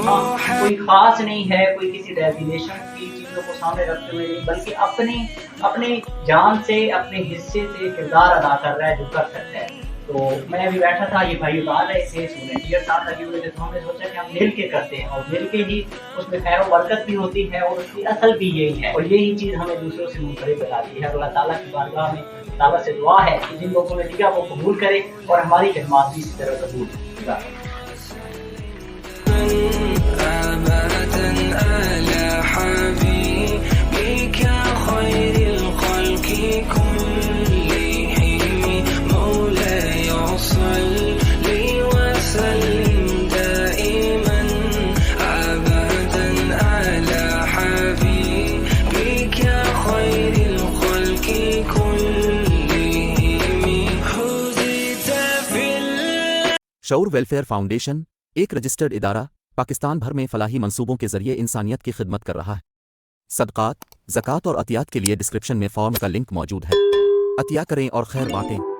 हाँ, कोई ख़ास नहीं है, कोई किसी डेज़िग्नेशन की चीज़ों को सामने रखते हुए नहीं, बल्कि अपनी अपनी जान से, अपने हिस्से से किरदार अदा कर रहा है जो कर सकता है। तो मैं अभी बैठा था, ये भाई उतार रहे थे, वॉलंटियर साथ लगे हुए थे, तो हमने सोचा कि हम मिल के करते हैं और मिल के ही उसमें खैर व बरकत भी होती है और उसकी असल भी यही है और यही चीज़ हमें दूसरों से मुनफ़रिद बनाती है। अल्लाह ताला की बारगाह में ताला से दुआ है कि जिन लोगों ने दिया वो कबूल करे और हमारी खिदमत भी इसी तरह कबूल करे। शऊर वेलफेयर फाउंडेशन एक रजिस्टर्ड इदारा पाकिस्तान भर में फलाही मंसूबों के जरिए इंसानियत की खिदमत कर रहा है। सदक़ात, ज़कात और अतियात के लिए डिस्क्रिप्शन में फॉर्म का लिंक मौजूद है। अतिया करें और खैर बांटें।